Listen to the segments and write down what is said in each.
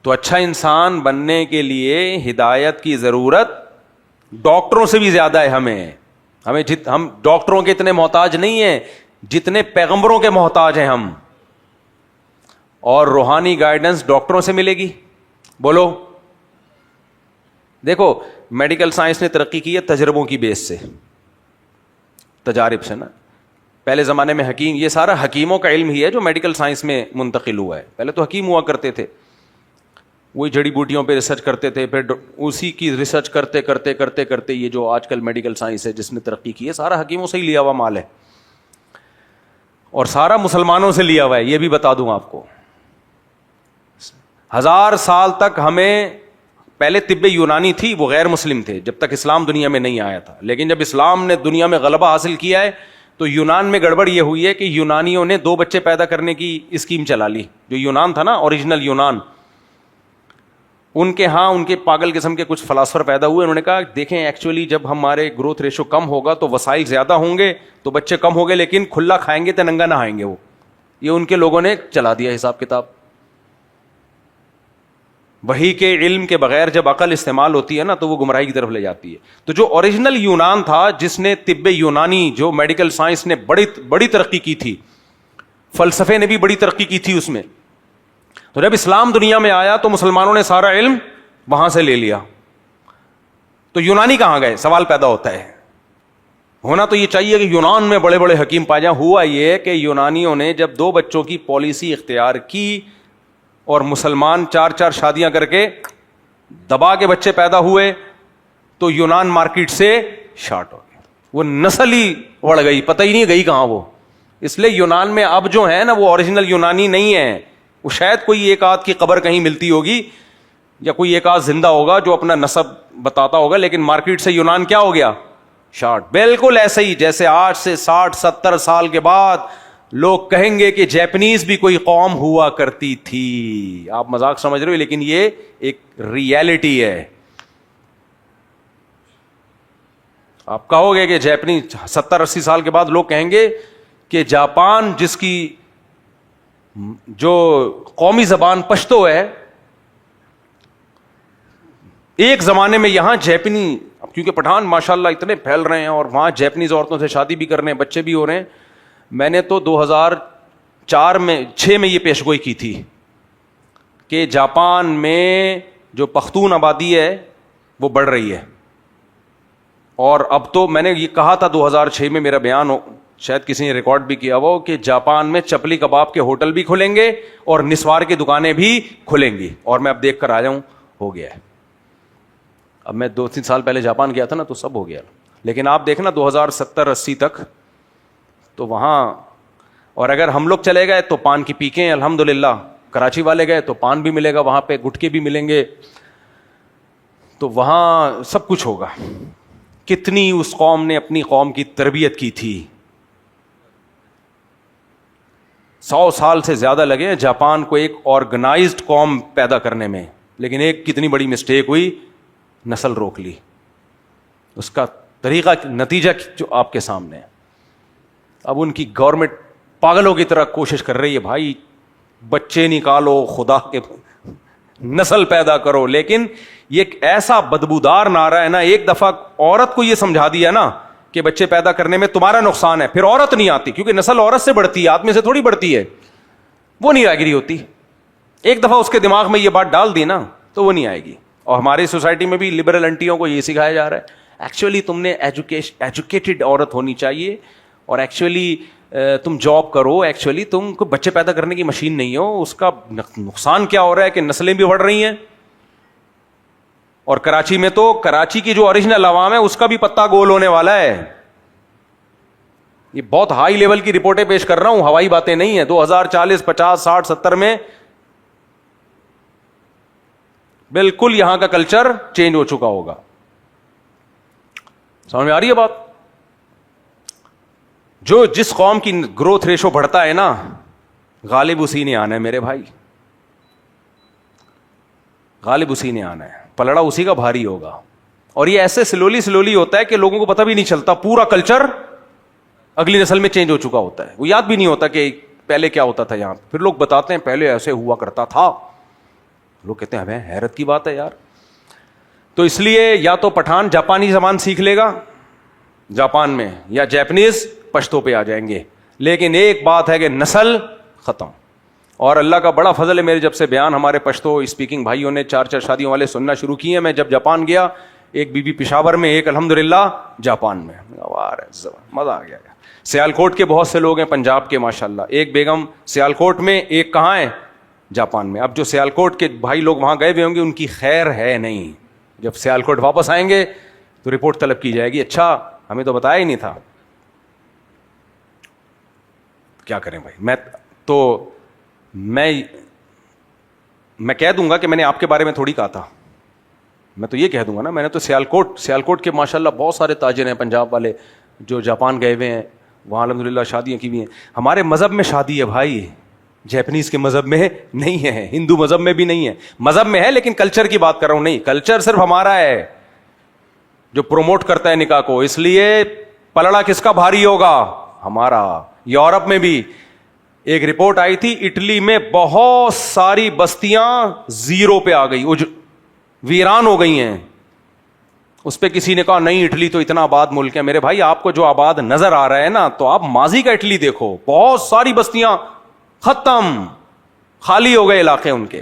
تو اچھا انسان بننے کے لیے ہدایت کی ضرورت ڈاکٹروں سے بھی زیادہ ہے. ہم ڈاکٹروں کے اتنے محتاج نہیں ہیں جتنے پیغمبروں کے محتاج ہیں ہم. اور روحانی گائیڈنس ڈاکٹروں سے ملے گی. بولو, دیکھو میڈیکل سائنس نے ترقی کی ہے تجربوں کی بیس سے, تجارب سے نا. پہلے زمانے میں حکیم, یہ سارا حکیموں کا علم ہی ہے جو میڈیکل سائنس میں منتقل ہوا ہے. پہلے تو حکیم ہوا کرتے تھے, وہی جڑی بوٹیوں پہ ریسرچ کرتے تھے, پھر اسی کی ریسرچ کرتے کرتے کرتے کرتے یہ جو آج کل میڈیکل سائنس ہے جس نے ترقی کی ہے سارا حکیموں سے ہی لیا ہوا مال ہے, اور سارا مسلمانوں سے لیا ہوا ہے. یہ بھی بتا دوں آپ کو, 1000 سال تک ہمیں, پہلے طب یونانی تھی, وہ غیر مسلم تھے جب تک اسلام دنیا میں نہیں آیا تھا. لیکن جب اسلام نے دنیا میں غلبہ حاصل کیا ہے تو یونان میں گڑبڑ یہ ہوئی ہے کہ یونانیوں نے 2 بچے پیدا کرنے کی اسکیم چلا لی. جو یونان تھا نا, اوریجنل یونان, ان کے پاگل قسم کے کچھ فلاسفر پیدا ہوئے. انہوں نے کہا دیکھیں ایکچولی جب ہمارے گروتھ ریشو کم ہوگا تو وسائل زیادہ ہوں گے تو بچے کم ہوں گے, لیکن کھلا کھائیں گے تو ننگا نہ آئیں گے. وہ یہ ان کے لوگوں نے چلا دیا حساب کتاب. وہی کے علم کے بغیر جب عقل استعمال ہوتی ہے نا تو وہ گمراہی کی طرف لے جاتی ہے. تو جو اوریجنل یونان تھا جس نے طب یونانی, جو میڈیکل سائنس نے بڑی ترقی کی تھی, فلسفے نے بھی بڑی ترقی کی تھی اس میں, تو جب اسلام دنیا میں آیا تو مسلمانوں نے سارا علم وہاں سے لے لیا. تو یونانی کہاں گئے سوال پیدا ہوتا ہے. ہونا تو یہ چاہیے کہ یونان میں بڑے بڑے حکیم پائے جائیں. ہوا یہ کہ یونانیوں نے جب 2 بچوں کی پالیسی اختیار کی اور مسلمان 4 شادیاں کر کے دبا کے بچے پیدا ہوئے تو یونان مارکیٹ سے شارٹ ہو گیا. وہ نسل ہی اڑ گئی, پتہ ہی نہیں گئی کہاں وہ. اس لیے یونان میں اب جو ہے نا وہ اوریجنل یونانی نہیں ہے. وہ شاید کوئی ایک آدھ کی قبر کہیں ملتی ہوگی یا کوئی ایک آدھ زندہ ہوگا جو اپنا نسب بتاتا ہوگا, لیکن مارکیٹ سے یونان کیا ہو گیا, شارٹ. بالکل ایسے ہی جیسے آج سے 60-70 سال کے بعد لوگ کہیں گے کہ جیپنیز بھی کوئی قوم ہوا کرتی تھی. آپ مذاق سمجھ رہے ہو لیکن یہ ایک ریئلٹی ہے. آپ کہو گے کہ جیپنیز 70-80 سال کے بعد لوگ کہیں گے کہ جاپان جس کی جو قومی زبان پشتو ہے, ایک زمانے میں یہاں جیپنی, کیونکہ پٹھان ماشاءاللہ اتنے پھیل رہے ہیں اور وہاں جیپنیز عورتوں سے شادی بھی کر رہے ہیں, بچے بھی ہو رہے ہیں. میں نے تو 2006 میں یہ پیشگوئی کی تھی کہ جاپان میں جو پختون آبادی ہے وہ بڑھ رہی ہے. اور اب تو میں نے یہ کہا تھا 2006 میں, میرا بیان شاید کسی نے ریکارڈ بھی کیا وہ, کہ جاپان میں چپلی کباب کے ہوٹل بھی کھلیں گے اور نسوار کی دکانیں بھی کھلیں گی. اور میں اب دیکھ کر آیا ہوں, ہو گیا ہے. اب میں 2-3 سال پہلے جاپان گیا تھا نا تو سب ہو گیا. لیکن آپ دیکھنا 2070-80 تک تو وہاں, اور اگر ہم لوگ چلے گئے تو پان کی پیکیں, الحمدللہ کراچی والے گئے تو پان بھی ملے گا وہاں پہ, گٹکے بھی ملیں گے, تو وہاں سب کچھ ہوگا. کتنی اس قوم نے اپنی قوم کی تربیت کی تھی, 100 سال سے زیادہ لگے جاپان کو ایک آرگنائزڈ قوم پیدا کرنے میں. لیکن ایک کتنی بڑی مسٹیک ہوئی, نسل روک لی. اس کا طریقہ, نتیجہ جو آپ کے سامنے ہے. اب ان کی گورنمنٹ پاگلوں کی طرح کوشش کر رہی ہے, بھائی بچے نکالو, خدا کے نسل پیدا کرو. لیکن یہ ایک ایسا بدبودار نعرہ ہے نا, ایک دفعہ عورت کو یہ سمجھا دیا نا کہ بچے پیدا کرنے میں تمہارا نقصان ہے, پھر عورت نہیں آتی, کیونکہ نسل عورت سے بڑھتی ہے, آدمی سے تھوڑی بڑھتی ہے. وہ نہیں راگری ہوتی. ایک دفعہ اس کے دماغ میں یہ بات ڈال دی نا تو وہ نہیں آئے گی. اور ہماری سوسائٹی میں بھی لبرل انٹیوں کو یہ سکھایا جا رہا ہے ایکچولی تم نے ایجوکیٹڈ عورت ہونی چاہیے, اور ایکچولی تم جاب کرو, ایکچولی تم کو بچے پیدا کرنے کی مشین نہیں ہو. اس کا نقصان کیا ہو رہا ہے کہ نسلیں بھی بڑھ رہی ہیں. اور کراچی میں تو کراچی کی جو اوریجنل عوام ہے اس کا بھی پتہ گول ہونے والا ہے. یہ بہت ہائی لیول کی رپورٹیں پیش کر رہا ہوں, ہوائی باتیں نہیں ہیں. 2040, 50, 60, 70 میں بالکل یہاں کا کلچر چینج ہو چکا ہوگا. سمجھ میں آ رہی ہے بات؟ جو جس قوم کی گروتھ ریشو بڑھتا ہے نا, غالب اسی نے آنا ہے میرے بھائی, غالب اسی نے آنا ہے, پلڑا اسی کا بھاری ہوگا. اور یہ ایسے سلولی ہوتا ہے کہ لوگوں کو پتہ بھی نہیں چلتا, پورا کلچر اگلی نسل میں چینج ہو چکا ہوتا ہے. وہ یاد بھی نہیں ہوتا کہ پہلے کیا ہوتا تھا یہاں. پھر لوگ بتاتے ہیں پہلے ایسے ہوا کرتا تھا. لوگ کہتے ہیں ہمیں حیرت کی بات ہے یار. تو اس لیے یا تو پٹھان جاپانی زبان سیکھ لے گا جاپان میں, یا جیپنیز پشتو پہ آ جائیں گے. لیکن ایک بات ہے کہ نسل ختم. اور اللہ کا بڑا فضل ہے, میرے جب سے بیان ہمارے پشتو اسپیکنگ بھائیوں نے 4 شادیوں والے سننا شروع کیے ہیں. میں جب جاپان گیا, ایک بی بی پشاور میں, ایک الحمدللہ جاپان میں, مزہ آ گیا. سیالکوٹ کے بہت سے لوگ ہیں, پنجاب کے ماشاءاللہ, ایک بیگم سیالکوٹ میں, ایک کہاں ہے جاپان میں. اب جو سیالکوٹ کے بھائی لوگ وہاں گئے ہوئے ہوں گے ان کی خیر ہے نہیں, جب سیالکوٹ واپس آئیں گے تو رپورٹ طلب کی جائے گی, اچھا ہمیں تو بتایا ہی نہیں تھا. کیا کریں بھائی, میں کہہ دوں گا کہ میں نے آپ کے بارے میں تھوڑی کہا تھا, میں تو یہ کہہ دوں گا نا, میں نے تو سیالکوٹ کے ماشاءاللہ بہت سارے تاجر ہیں پنجاب والے جو جاپان گئے ہوئے ہیں, وہاں الحمدللہ شادیاں کی ہوئی ہیں. ہمارے مذہب میں شادی ہے بھائی, جیپنیز کے مذہب میں نہیں ہے, ہندو مذہب میں بھی نہیں ہے. مذہب میں ہے لیکن کلچر کی بات کر رہا ہوں, نہیں, کلچر صرف ہمارا ہے جو پروموٹ کرتا ہے نکاح کو. اس لیے پلڑا کس کا بھاری ہوگا, ہمارا. یورپ میں بھی ایک رپورٹ آئی تھی, اٹلی میں بہت ساری بستیاں زیرو پہ آ گئی, ویران ہو گئی ہیں. اس پہ کسی نے کہا نہیں اٹلی تو اتنا آباد ملک ہے. میرے بھائی آپ کو جو آباد نظر آ رہا ہے نا, تو آپ ماضی کا اٹلی دیکھو, بہت ساری بستیاں ختم, خالی ہو گئے علاقے ان کے.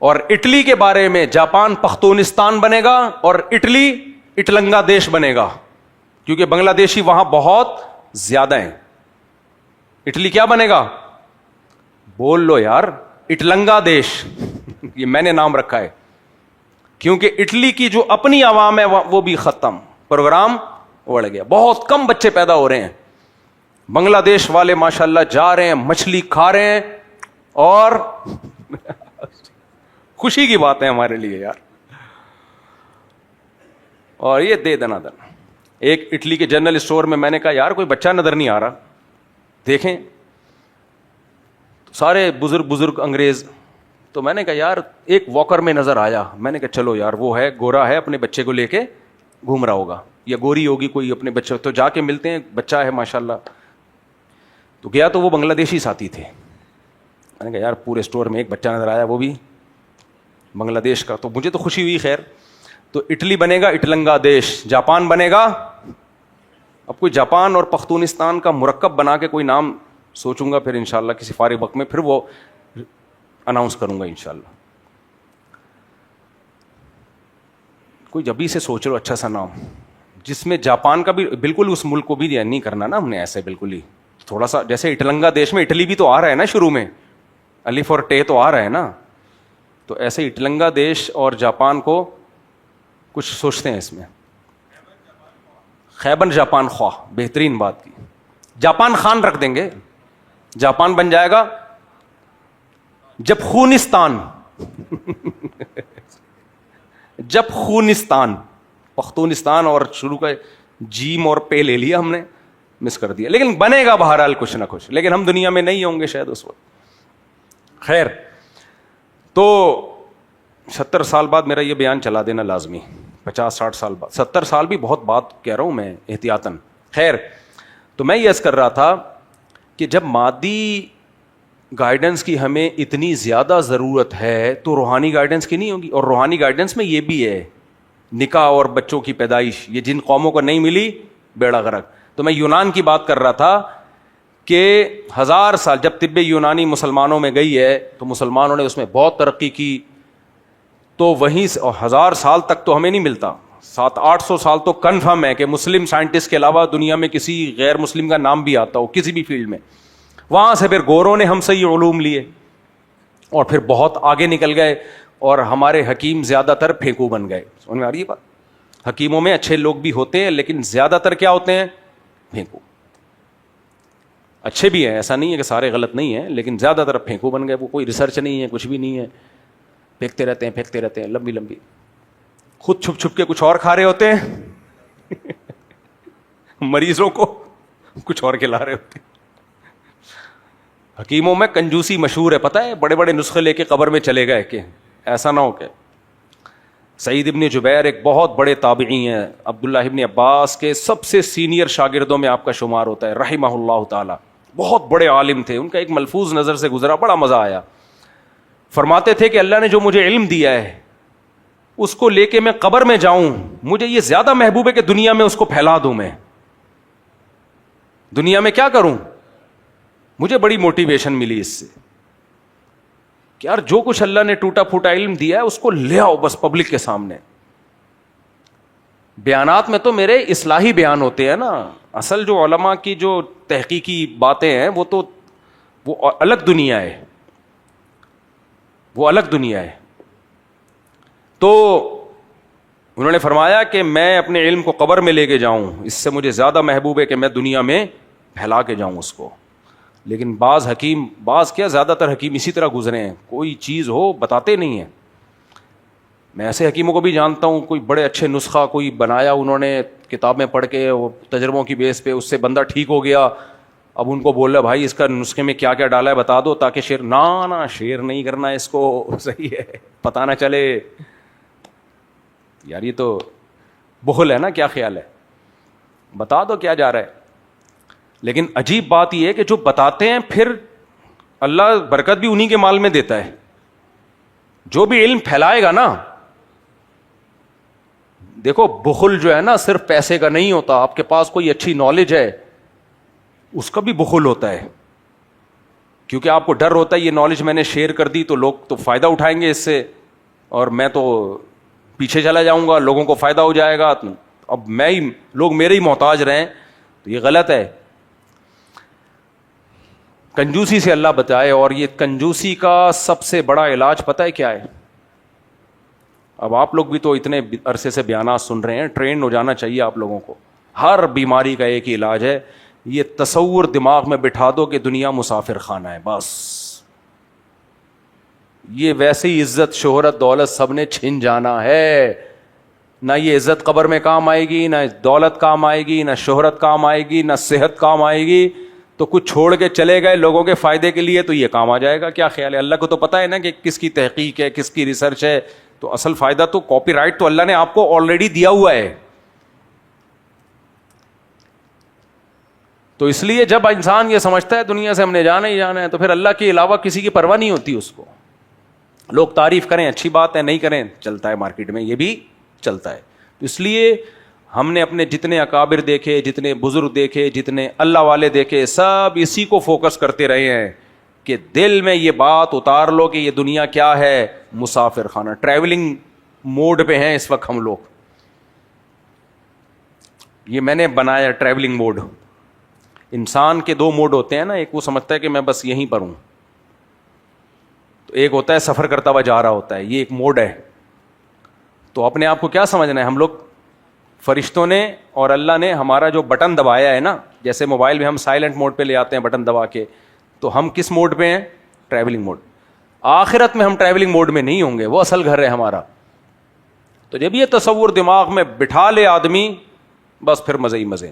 اور اٹلی کے بارے میں جاپان پختونستان بنے گا اور اٹلی اٹلنگا دیش بنے گا, کیونکہ بنگلہ دیشی وہاں بہت زیادہ ہیں. اٹلی کیا بنے گا, بول لو یار, اٹلنگا دیش. یہ میں نے نام رکھا ہے کیونکہ اٹلی کی جو اپنی عوام ہے وہ بھی ختم, پروگرام بڑھ گیا, بہت کم بچے پیدا ہو رہے ہیں. بنگلہ دیش والے ماشاءاللہ جا رہے ہیں, مچھلی کھا رہے ہیں, اور خوشی کی بات ہے ہمارے لیے یار. اور یہ دے دنا دن. ایک اٹلی کے جنرل اسٹور میں نے کہا یار کوئی بچہ نظر نہیں آ رہا, دیکھیں سارے بزرگ انگریز. تو میں نے کہا یار ایک واکر میں نظر آیا, میں نے کہا چلو یار وہ ہے گورا ہے, اپنے بچے کو لے کے گھوم رہا ہوگا, یا گوری ہوگی کوئی اپنے بچے, تو جا کے ملتے ہیں, بچہ ہے ماشاءاللہ. تو گیا تو وہ بنگلہ دیشی ساتھی تھے. میں نے کہا یار پورے اسٹور میں ایک بچہ نظر آیا, وہ بھی بنگلہ دیش کا. تو مجھے تو خوشی ہوئی. خیر, تو اٹلی بنے گا اٹلنگا دیش, جاپان بنے گا. اب کوئی جاپان اور پختونستان کا مرکب بنا کے کوئی نام سوچوں گا, پھر انشاءاللہ کسی فارغ وقت میں پھر وہ اناؤنس کروں گا انشاءاللہ. کوئی جبھی سے سوچ لو اچھا سا نام جس میں جاپان کا بھی بالکل, اس ملک کو بھی نہیں کرنا نا ہم نے ایسے بالکل ہی, تھوڑا سا جیسے اٹلنگا دیش میں اٹلی بھی تو آ رہا ہے نا شروع میں, الف اور ٹے تو آ رہا ہے نا, تو ایسے اٹلنگا دیش اور جاپان کو کچھ سوچتے ہیں اس میں. خیبر جاپان خواہ, بہترین بات کی. جاپان خان رکھ دیں گے, جاپان بن جائے گا جب خونستان. جب خونستان, پختونستان اور شروع کا جیم اور پے لے لیا ہم نے, مس کر دیا, لیکن بنے گا بہرحال کچھ نہ کچھ, لیکن ہم دنیا میں نہیں ہوں گے شاید اس وقت. خیر, تو 70 سال بعد میرا یہ بیان چلا دینا لازمی, 50-60 سال بعد. 70 سال بھی بہت بات کہہ رہا ہوں میں احتیاطاً. خیر, تو میں یہ عرض کر رہا تھا کہ جب مادی گائیڈنس کی ہمیں اتنی زیادہ ضرورت ہے تو روحانی گائیڈنس کی نہیں ہوگی. اور روحانی گائیڈنس میں یہ بھی ہے, نکاح اور بچوں کی پیدائش, یہ جن قوموں کو نہیں ملی بیڑا غرق. تو میں یونان کی بات کر رہا تھا کہ 1000 سال جب طب یونانی مسلمانوں میں گئی ہے تو مسلمانوں نے اس میں بہت ترقی کی, تو وہیں 1000 سال تک تو ہمیں نہیں ملتا, 700-800 سال تو کنفرم ہے کہ مسلم سائنٹسٹ کے علاوہ دنیا میں کسی غیر مسلم کا نام بھی آتا ہو کسی بھی فیلڈ میں. وہاں سے پھر گوروں نے ہم سے یہ علوم لیے اور پھر بہت آگے نکل گئے, اور ہمارے حکیم زیادہ تر پھینکو بن گئے. سمجھ میں آ رہی ہے بات؟ حکیموں میں اچھے لوگ بھی ہوتے ہیں لیکن زیادہ تر کیا ہوتے ہیں, پھینکو. اچھے بھی ہیں, ایسا نہیں ہے کہ سارے غلط نہیں ہیں, لیکن زیادہ تر پھینکو بن گئے. وہ کوئی ریسرچ نہیں ہے, کچھ بھی نہیں ہے, پھینکتے رہتے ہیں لمبی لمبی, خود چھپ چھپ کے کچھ اور کھا رہے ہوتے ہیں مریضوں کو کچھ اور کھلا رہے ہوتے ہیں. حکیموں میں کنجوسی مشہور ہے, پتہ ہے, بڑے بڑے نسخے لے کے قبر میں چلے گئے کہ ایسا نہ ہو کہ. سعید ابن جبیر ایک بہت بڑے تابعی ہیں, عبداللہ ابن عباس کے سب سے سینئر شاگردوں میں آپ کا شمار ہوتا ہے, رحمہ اللہ تعالی. بہت بڑے عالم تھے, ان کا ایک ملفوظ نظر سے گزرا, بڑا مزہ آیا. فرماتے تھے کہ اللہ نے جو مجھے علم دیا ہے اس کو لے کے میں قبر میں جاؤں، مجھے یہ زیادہ محبوب ہے کہ دنیا میں اس کو پھیلا دوں، میں دنیا میں کیا کروں. مجھے بڑی موٹیویشن ملی اس سے کہ یار جو کچھ اللہ نے ٹوٹا پھوٹا علم دیا ہے اس کو لے آؤ بس پبلک کے سامنے. بیانات میں تو میرے اصلاحی بیان ہوتے ہیں نا، اصل جو علماء کی جو تحقیقی باتیں ہیں وہ تو وہ الگ دنیا ہے، وہ الگ دنیا ہے. تو انہوں نے فرمایا کہ میں اپنے علم کو قبر میں لے کے جاؤں، اس سے مجھے زیادہ محبوب ہے کہ میں دنیا میں پھیلا کے جاؤں اس کو. لیکن بعض کیا زیادہ تر حکیم اسی طرح گزرے ہیں، کوئی چیز ہو بتاتے نہیں ہیں. میں ایسے حکیموں کو بھی جانتا ہوں، کوئی بڑے اچھے نسخہ کوئی بنایا انہوں نے کتاب میں پڑھ کے، وہ تجربوں کی بیس پہ اس سے بندہ ٹھیک ہو گیا. اب ان کو بول رہا بھائی اس کا نسخے میں کیا کیا ڈالا ہے بتا دو، تاکہ شیئر نہ شیئر نہیں کرنا اس کو، صحیح ہے، پتہ نہ چلے. یار یہ تو بخل ہے نا، کیا خیال ہے، بتا دو کیا جا رہا ہے. لیکن عجیب بات یہ ہے کہ جو بتاتے ہیں پھر اللہ برکت بھی انہی کے مال میں دیتا ہے. جو بھی علم پھیلائے گا نا، دیکھو بخل جو ہے نا صرف پیسے کا نہیں ہوتا، آپ کے پاس کوئی اچھی نالج ہے اس کا بھی بخل ہوتا ہے، کیونکہ آپ کو ڈر ہوتا ہے یہ نالج میں نے شیئر کر دی تو لوگ تو فائدہ اٹھائیں گے اس سے، اور میں تو پیچھے چلا جاؤں گا، لوگوں کو فائدہ ہو جائے گا، اب لوگ میرے ہی محتاج رہیں، تو یہ غلط ہے. کنجوسی سے اللہ بچائے. اور یہ کنجوسی کا سب سے بڑا علاج پتہ ہے کیا ہے؟ اب آپ لوگ بھی تو اتنے عرصے سے بیانات سن رہے ہیں، ٹرینڈ ہو جانا چاہیے آپ لوگوں کو. ہر بیماری کا ایک ہی علاج ہے، یہ تصور دماغ میں بٹھا دو کہ دنیا مسافر خانہ ہے بس. یہ ویسے ہی عزت شہرت دولت سب نے چھن جانا ہے. نہ یہ عزت قبر میں کام آئے گی، نہ دولت کام آئے گی، نہ شہرت کام آئے گی، نہ صحت کام آئے گی. تو کچھ چھوڑ کے چلے گئے لوگوں کے فائدے کے لیے تو یہ کام آ جائے گا. کیا خیال ہے؟ اللہ کو تو پتا ہے نا کہ کس کی تحقیق ہے، کس کی ریسرچ ہے. تو اصل فائدہ تو کاپی رائٹ تو اللہ نے آپ کو آلریڈی دیا ہوا ہے. تو اس لیے جب انسان یہ سمجھتا ہے دنیا سے ہم نے جانا ہی جانا ہے، تو پھر اللہ کے علاوہ کسی کی پرواہ نہیں ہوتی اس کو. لوگ تعریف کریں اچھی بات ہے، نہیں کریں چلتا ہے، مارکیٹ میں یہ بھی چلتا ہے. تو اس لیے ہم نے اپنے جتنے اکابر دیکھے، جتنے بزرگ دیکھے، جتنے اللہ والے دیکھے، سب اسی کو فوکس کرتے رہے ہیں کہ دل میں یہ بات اتار لو کہ یہ دنیا کیا ہے، مسافر خانہ. ٹریولنگ موڈ پہ ہیں اس وقت ہم لوگ. یہ میں نے بنایا ٹریولنگ موڈ. انسان کے دو موڈ ہوتے ہیں نا، ایک وہ سمجھتا ہے کہ میں بس یہیں پر ہوں، تو ایک ہوتا ہے سفر کرتا ہوا جا رہا ہوتا ہے، یہ ایک موڈ ہے. تو اپنے آپ کو کیا سمجھنا ہے، ہم لوگ فرشتوں نے اور اللہ نے ہمارا جو بٹن دبایا ہے نا، جیسے موبائل میں ہم سائلنٹ موڈ پہ لے آتے ہیں بٹن دبا کے، تو ہم کس موڈ پہ ہیں؟ Travelling mode. آخرت میں ہم ٹریولنگ موڈ میں نہیں ہوں گے، وہ اصل گھر ہے ہمارا. تو جب یہ تصور دماغ میں بٹھا لے آدمی، بس پھر مزے ہی مزے.